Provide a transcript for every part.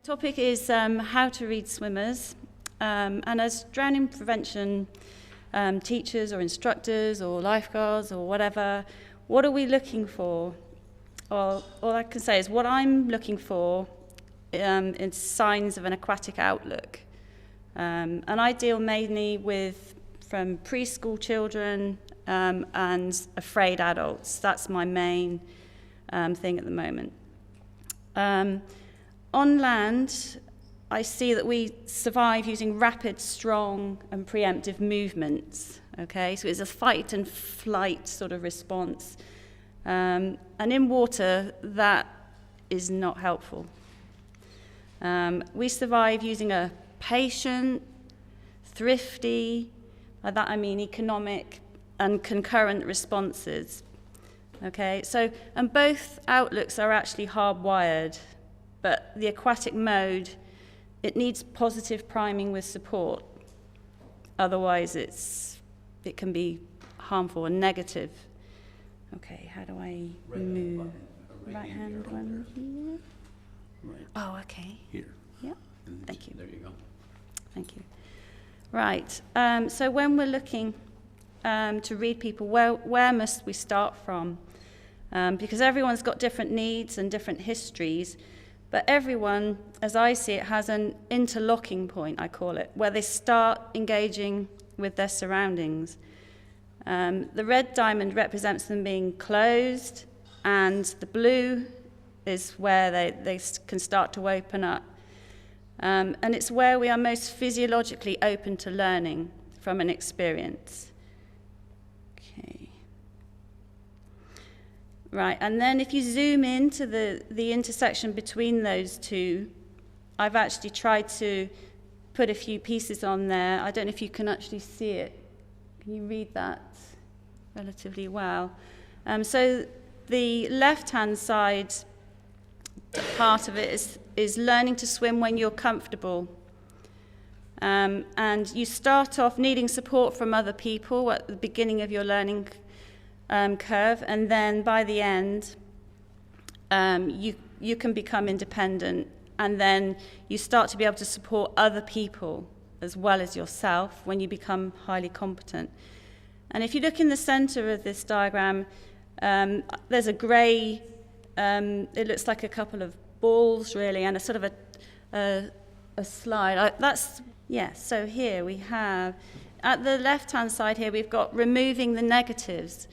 The topic is how to read swimmers, and as drowning prevention teachers or instructors or lifeguards or whatever, what are we looking for? Well, all I can say is what I'm looking for is signs of an aquatic outlook. And I deal mainly from preschool children and afraid adults. That's my main thing at the moment. On land, I see that we survive using rapid, strong, and preemptive movements. Okay, so it's a fight and flight sort of response. And in water, that is not helpful. We survive using a patient, thrifty, by that I mean economic, and concurrent responses. Okay, so, and both outlooks are actually hardwired, but the aquatic mode, it needs positive priming with support. Otherwise, it can be harmful and negative. Okay, how do I move? Right hand one here. Right. Oh, okay. Here. Yeah. Thank you. There you go. Thank you. Right. So when we're looking to read people, where must we start from? Because everyone's got different needs and different histories, but everyone, as I see it, has an interlocking point, I call it, where they start engaging with their surroundings. The red diamond represents them being closed, and the blue is where they can start to open up. And it's where we are most physiologically open to learning from an experience. Okay. Right, and then if you zoom into the intersection between those two, I've actually tried to put a few pieces on there. I don't know if you can actually see it. Can you read that relatively well? So the left-hand side part of it is learning to swim when you're comfortable. And you start off needing support from other people at the beginning of your learning curve, and then by the end, you can become independent, and then you start to be able to support other people as well as yourself when you become highly competent. And if you look in the center of this diagram, there's a gray, it looks like a couple of balls really, and a sort of a slide. So here we have, at the left-hand side here, we've got removing the negatives.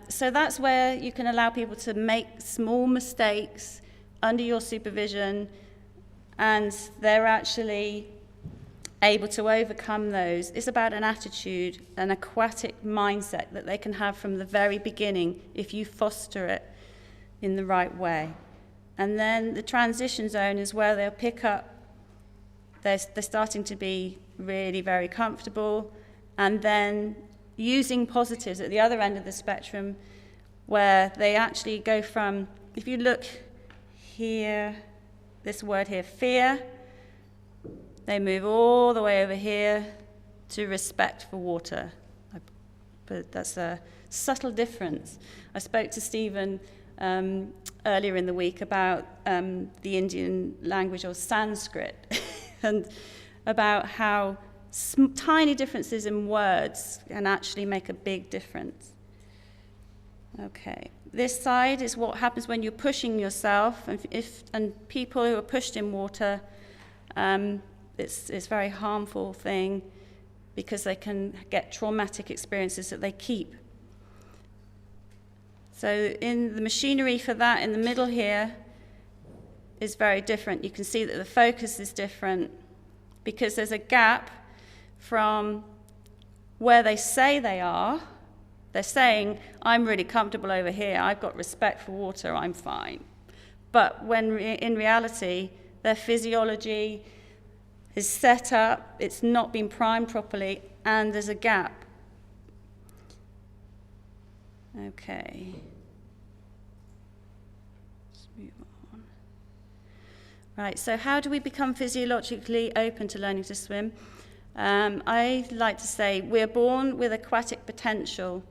So that's where you can allow people to make small mistakes under your supervision, and they're actually able to overcome those. It's about an attitude, an aquatic mindset that they can have from the very beginning if you foster it in the right way. And then the transition zone is where they'll pick up, they're starting to be really very comfortable, and then using positives at the other end of the spectrum, where they actually go from, if you look here, this word here, fear, they move all the way over here to respect for water. But that's a subtle difference. I spoke to Stephen earlier in the week about the Indian language, or Sanskrit, and about how tiny differences in words can actually make a big difference. Okay, this side is what happens when you're pushing yourself, and people who are pushed in water, it's a very harmful thing because they can get traumatic experiences that they keep. So in the machinery for that, in the middle here, is very different. You can see that the focus is different because there's a gap from where they say they are. They're saying, I'm really comfortable over here, I've got respect for water, I'm fine. But when in reality, their physiology is set up, it's not been primed properly, and there's a gap. Okay. Let's move on. Right, so how do we become physiologically open to learning to swim? I like to say we're born with aquatic potential,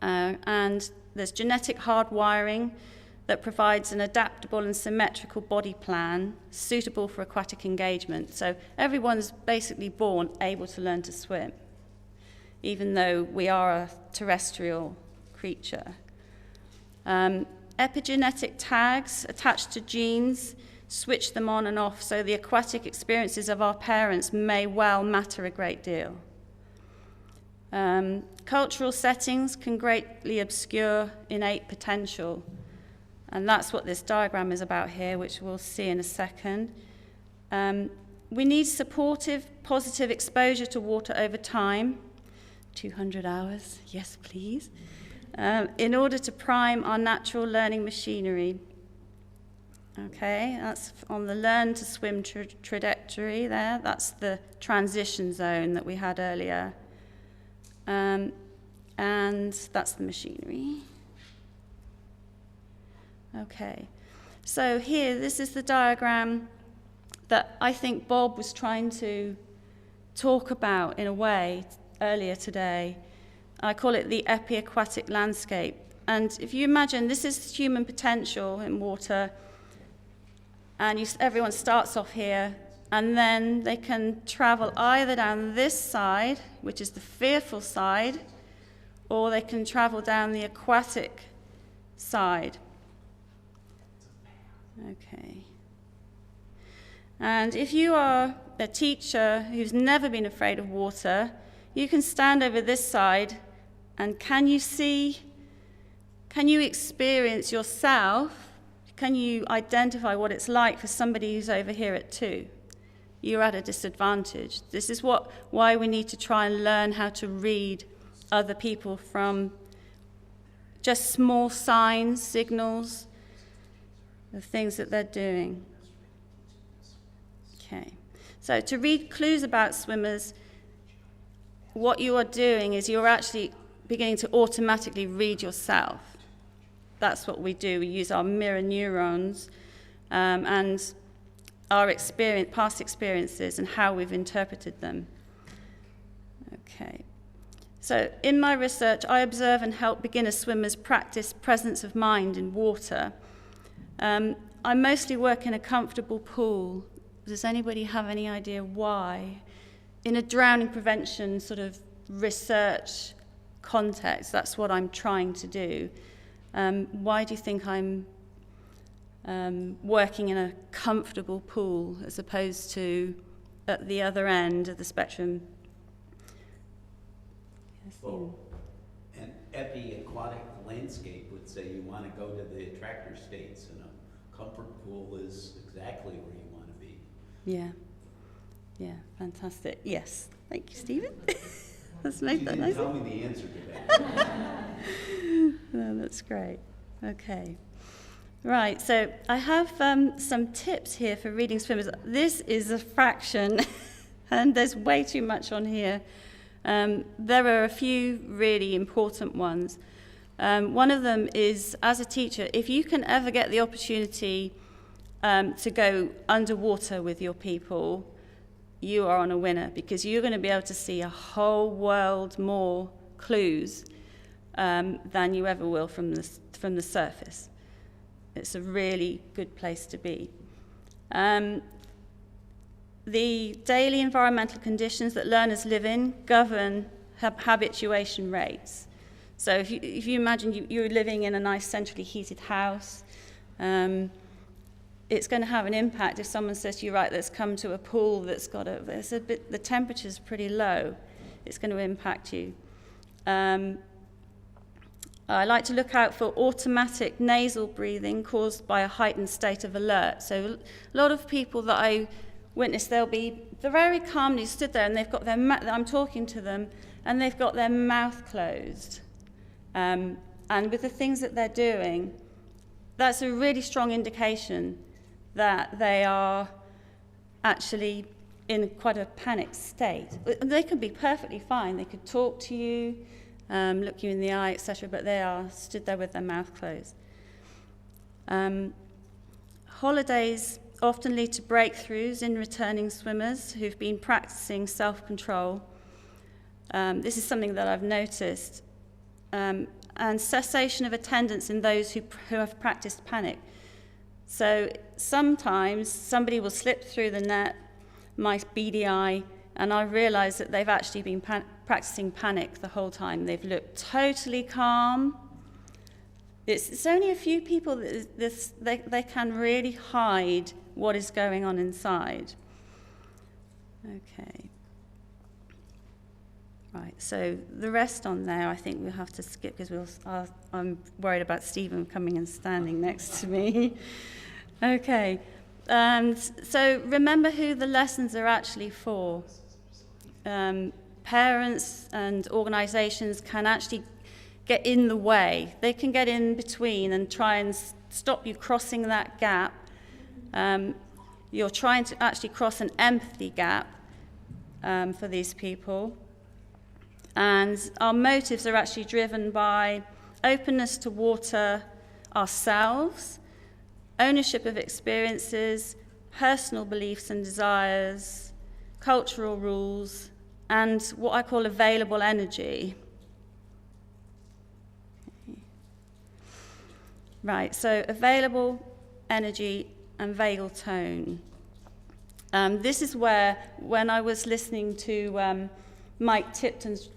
and there's genetic hardwiring that provides an adaptable and symmetrical body plan suitable for aquatic engagement. So everyone's basically born able to learn to swim, even though we are a terrestrial creature. Epigenetic tags attached to genes switch them on and off, so the aquatic experiences of our parents may well matter a great deal. Cultural settings can greatly obscure innate potential, and that's what this diagram is about here, which we'll see in a second. We need supportive, positive exposure to water over time, 200 hours, yes please, in order to prime our natural learning machinery. Okay, that's on the learn to swim trajectory there. That's the transition zone that we had earlier. And that's the machinery. Okay, so here, this is the diagram that I think Bob was trying to talk about in a way earlier today. I call it the epi-aquatic landscape. And if you imagine, this is human potential in water, and everyone starts off here, and then they can travel either down this side, which is the fearful side, or they can travel down the aquatic side. Okay. And if you are a teacher who's never been afraid of water, you can stand over this side, and can you experience yourself? Can you identify what it's like for somebody who's over here at 2? You're at a disadvantage. This is why we need to try and learn how to read other people from just small signs, signals, the things that they're doing. Okay, so to read clues about swimmers, what you are doing is you're actually beginning to automatically read yourself. That's what we do. We use our mirror neurons and our past experiences and how we've interpreted them. Okay. So in my research, I observe and help beginner swimmers practice presence of mind in water. I mostly work in a comfortable pool. Does anybody have any idea why? In a drowning prevention sort of research context, that's what I'm trying to do. Why do you think I'm working in a comfortable pool as opposed to at the other end of the spectrum? Yes, well, an epi-aquatic landscape would say you want to go to the attractor states, and a comfort pool is exactly where you want to be. Yeah, fantastic. Yes, thank you, Stephen. Let's make that nice. You didn't tell me the answer to that. No, that's great. Okay. Right, so I have some tips here for reading swimmers. This is a fraction, and there's way too much on here. There are a few really important ones. One of them is, as a teacher, if you can ever get the opportunity to go underwater with your people, you are on a winner, because you're going to be able to see a whole world more clues than you ever will from the surface. It's a really good place to be. The daily environmental conditions that learners live in govern habituation rates. So if you imagine you're living in a nice centrally heated house, it's going to have an impact if someone says to you, right, let's come to a pool that's got the temperature's pretty low. It's going to impact you. I like to look out for automatic nasal breathing caused by a heightened state of alert. So a lot of people that I witness, they're very calmly stood there, and they've got I'm talking to them, and they've got their mouth closed. And with the things that they're doing, that's a really strong indication that they are actually in quite a panicked state. They could be perfectly fine. They could talk to you, look you in the eye, etc., but they are stood there with their mouth closed. Holidays often lead to breakthroughs in returning swimmers who've been practicing self-control. This is something that I've noticed. and cessation of attendance in those who have practiced panic. So sometimes somebody will slip through the net, my beady eye, and I realise that they've actually been practicing panic the whole time. They've looked totally calm. It's only a few people that they can really hide what is going on inside. Okay. Right, so the rest on there I think we'll have to skip because I'm worried about Stephen coming and standing next to me. Okay, so remember who the lessons are actually for. Parents and organisations can actually get in the way. They can get in between and try and stop you crossing that gap. You're trying to actually cross an empathy gap for these people. And our motives are actually driven by openness to water ourselves, ownership of experiences, personal beliefs and desires, cultural rules, and what I call available energy. Right, so available energy and vagal tone. This is where, when I was listening to Mike Tipton's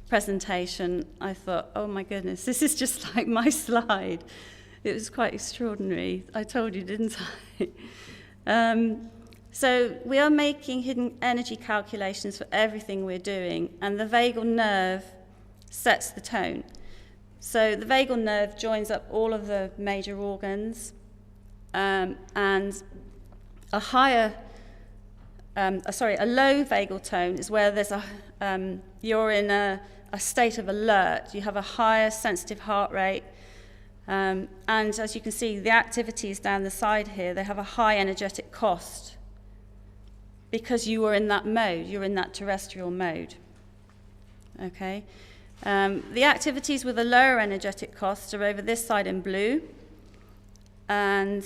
presentation, I thought, oh my goodness, this is just like my slide. It was quite extraordinary. I told you, didn't I? So we are making hidden energy calculations for everything we're doing, and the vagal nerve sets the tone. So the vagal nerve joins up all of the major organs, and a low vagal tone is where there's you're in a state of alert. You have a higher sensitive heart rate, and as you can see, the activities down the side here, they have a high energetic cost because you are in that mode. You're in that terrestrial mode. Okay. The activities with a lower energetic cost are over this side in blue, and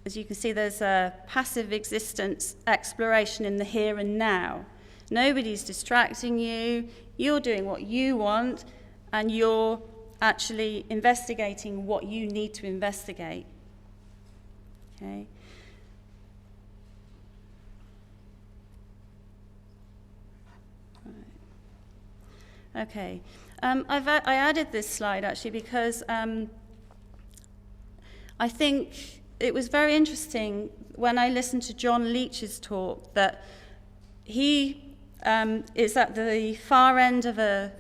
as you can see, there's a passive existence exploration in the here and now. Nobody's distracting you, you're doing what you want, and you're actually investigating what you need to investigate. Okay. Okay, I added this slide actually because I think it was very interesting when I listened to John Leach's talk that he is at the far end of the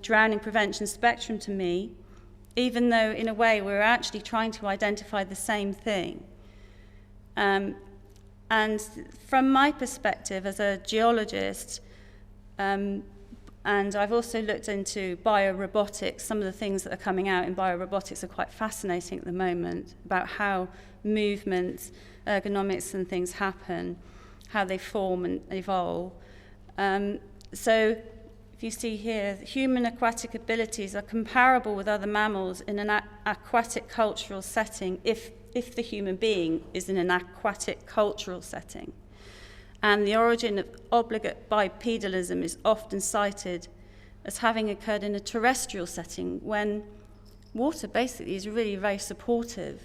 drowning prevention spectrum to me, even though in a way we're actually trying to identify the same thing. And from my perspective as a geologist, and I've also looked into biorobotics. Some of the things that are coming out in biorobotics are quite fascinating at the moment about how movements, ergonomics and things happen, how they form and evolve. So if you see here, human aquatic abilities are comparable with other mammals in an aquatic cultural setting if the human being is in an aquatic cultural setting. And the origin of obligate bipedalism is often cited as having occurred in a terrestrial setting when water basically is really very supportive.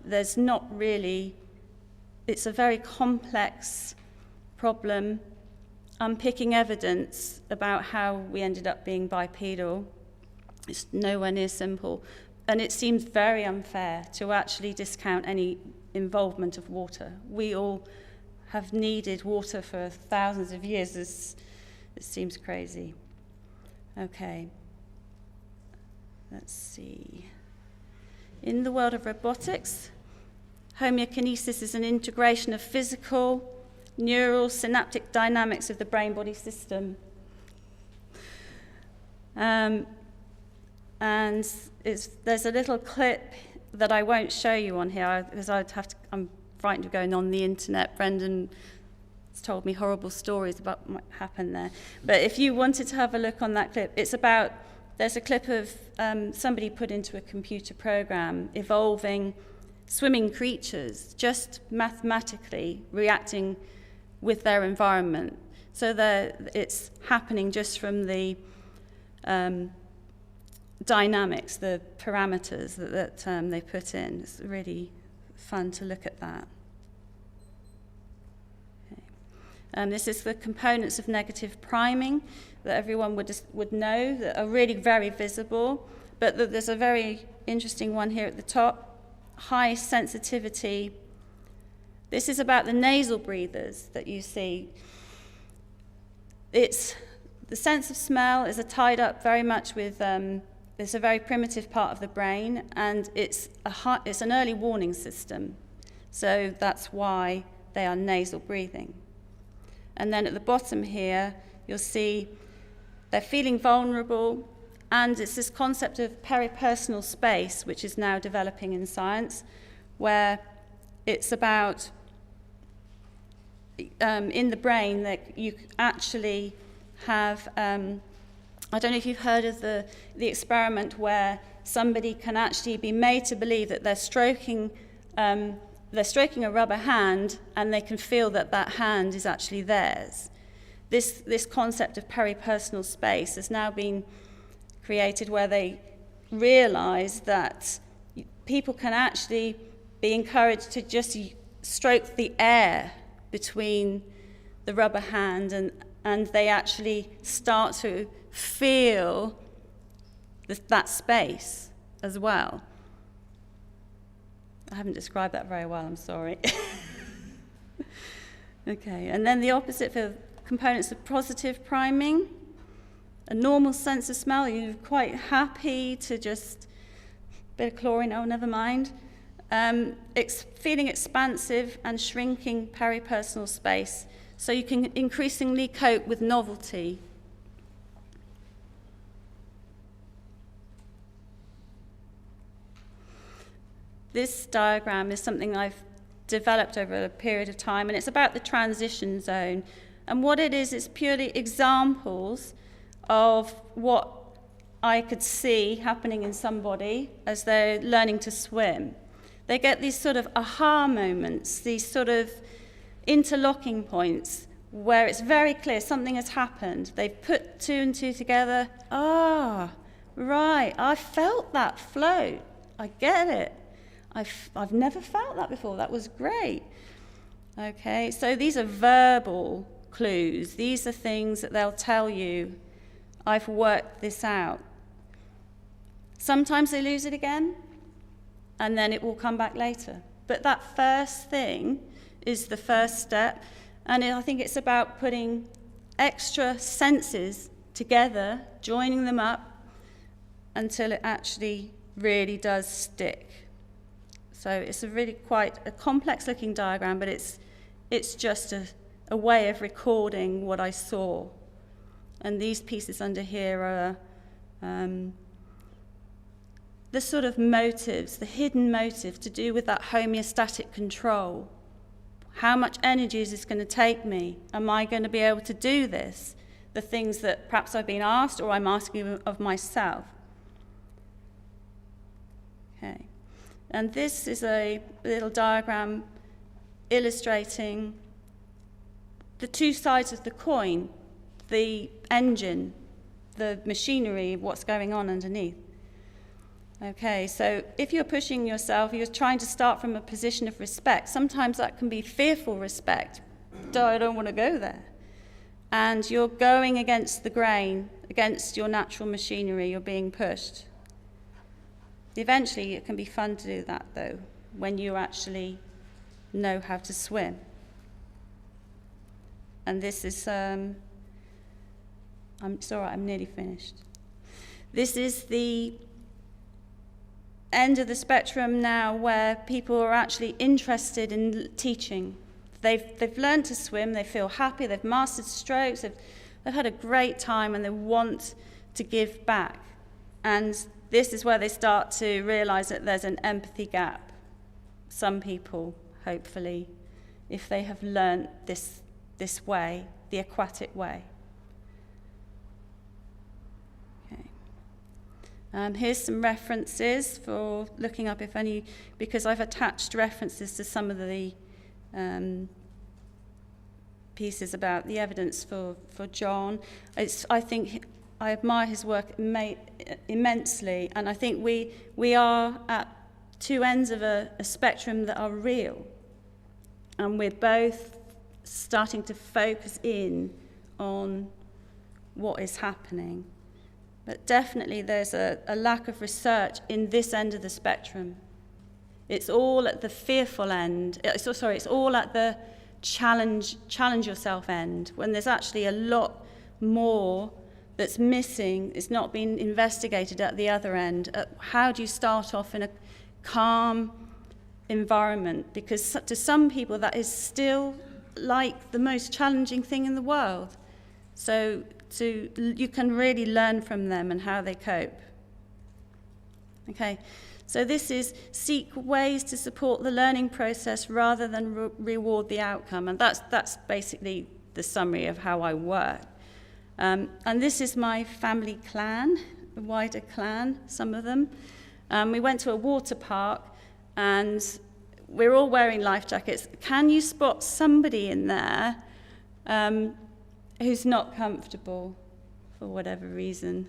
There's not really, it's a very complex problem, unpicking evidence about how we ended up being bipedal. It's nowhere near simple. And it seems very unfair to actually discount any involvement of water. We all have needed water for thousands of years. It seems crazy. Okay. Let's see. In the world of robotics, homeokinesis is an integration of physical, neural, synaptic dynamics of the brain-body system. And there's a little clip that I won't show you on here because I'm frightened of going on the internet. Brendan has told me horrible stories about what happened there. But if you wanted to have a look on that clip, there's a clip of somebody put into a computer program evolving swimming creatures, just mathematically reacting with their environment. So it's happening just from the dynamics, the parameters that they put in. It's really fun to look at that. Okay. This is the components of negative priming that everyone would know, that are really very visible, but there's a very interesting one here at the top, high sensitivity. This is about the nasal breathers that you see. It's the sense of smell is tied up very much with it's a very primitive part of the brain, and it's an early warning system. So that's why they are nasal breathing. And then at the bottom here, you'll see they're feeling vulnerable, and it's this concept of peripersonal space, which is now developing in science, where it's about in the brain that you actually have, I don't know if you've heard of the experiment where somebody can actually be made to believe that they're stroking a rubber hand, and they can feel that hand is actually theirs. This concept of peripersonal space has now been created, where they realize that people can actually be encouraged to just stroke the air between the rubber hand, and they actually start to feel that space as well. I haven't described that very well, I'm sorry. Okay, and then the opposite for components of positive priming. A normal sense of smell, you're quite happy to just, a bit of chlorine, oh, never mind. Feeling expansive and shrinking peripersonal space, so you can increasingly cope with novelty. This diagram is something I've developed over a period of time, and it's about the transition zone. And what it is, it's purely examples of what I could see happening in somebody as they're learning to swim. They get these sort of aha moments, these sort of interlocking points where it's very clear something has happened. They've put two and two together. Ah, right, I felt that float. I get it. I've never felt that before. That was great. Okay, so these are verbal clues. These are things that they'll tell you, I've worked this out. Sometimes they lose it again, and then it will come back later. But that first thing is the first step, and I think it's about putting extra senses together, joining them up, until it actually really does stick. So it's a really quite a complex looking diagram, but it's just a way of recording what I saw. And these pieces under here are the sort of motives, the hidden motive to do with that homeostatic control. How much energy is this going to take me? Am I going to be able to do this? The things that perhaps I've been asked or I'm asking of myself. Okay. And this is a little diagram illustrating the two sides of the coin, the engine, the machinery, what's going on underneath. Okay, so if you're pushing yourself, you're trying to start from a position of respect. Sometimes that can be fearful respect. I don't want to go there. And you're going against the grain, against your natural machinery, you're being pushed. Eventually, it can be fun to do that, though, when you actually know how to swim. And this is, it's all right, I'm nearly finished. This is the end of the spectrum now where people are actually interested in teaching. They've learned to swim, they feel happy, they've mastered strokes, they've had a great time, and they want to give back. And this is where they start to realize that there's an empathy gap. Some people, hopefully, if they have learned this way, the aquatic way. Okay. Here's some references for looking up, if any, because I've attached references to some of the pieces about the evidence for John. I think I admire his work immensely, and I think we are at two ends of a spectrum that are real, and we're both starting to focus in on what is happening. But definitely there's a lack of research in this end of the spectrum. It's all at the fearful end. It's all at the challenge yourself end, when there's actually a lot more that's missing. It's not being investigated at the other end. How do you start off in a calm environment? Because to some people that is still like the most challenging thing in the world. So you can really learn from them and how they cope. Okay, so this is seek ways to support the learning process rather than reward the outcome. And that's basically the summary of how I work. And this is my family clan, the wider clan, some of them. We went to a water park and we're all wearing life jackets. Can you spot somebody in there who's not comfortable for whatever reason?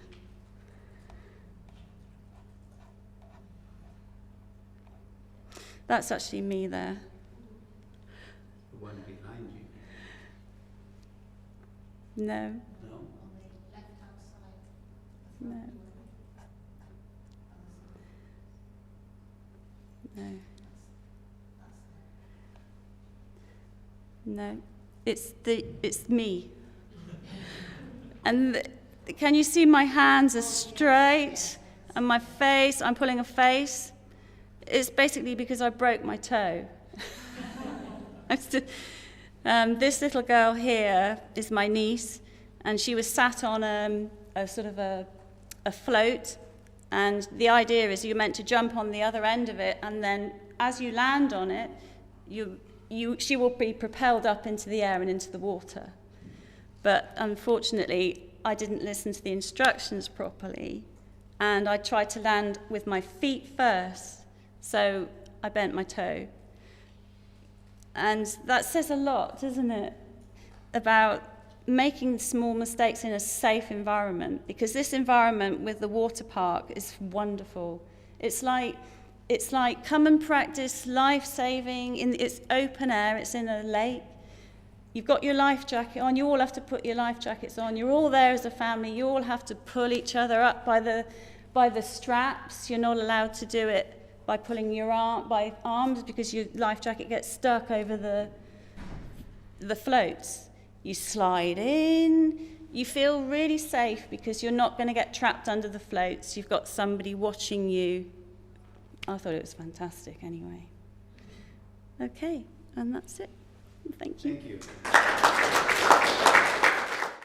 That's actually me there. The one behind you. No. No? No. No. No. It's me. And can you see my hands are straight and my face, I'm pulling a face? It's basically because I broke my toe. This little girl here is my niece, and she was sat on a sort of a float, and the idea is you're meant to jump on the other end of it, and then as you land on it, she will be propelled up into the air and into the water. But unfortunately, I didn't listen to the instructions properly, and I tried to land with my feet first, so I bent my toe. And that says a lot, doesn't it, about making small mistakes in a safe environment, because this environment with the water park is wonderful. It's like come and practice life-saving. It's open air, it's in a lake. You've got your life jacket on, you all have to put your life jackets on, you're all there as a family, you all have to pull each other up by the straps. You're not allowed to do it by pulling your arms, because your life jacket gets stuck over the floats. You slide in, you feel really safe because you're not going to get trapped under the floats. You've got somebody watching you. I thought it was fantastic anyway. Okay, and that's it. Thank you. Thank you.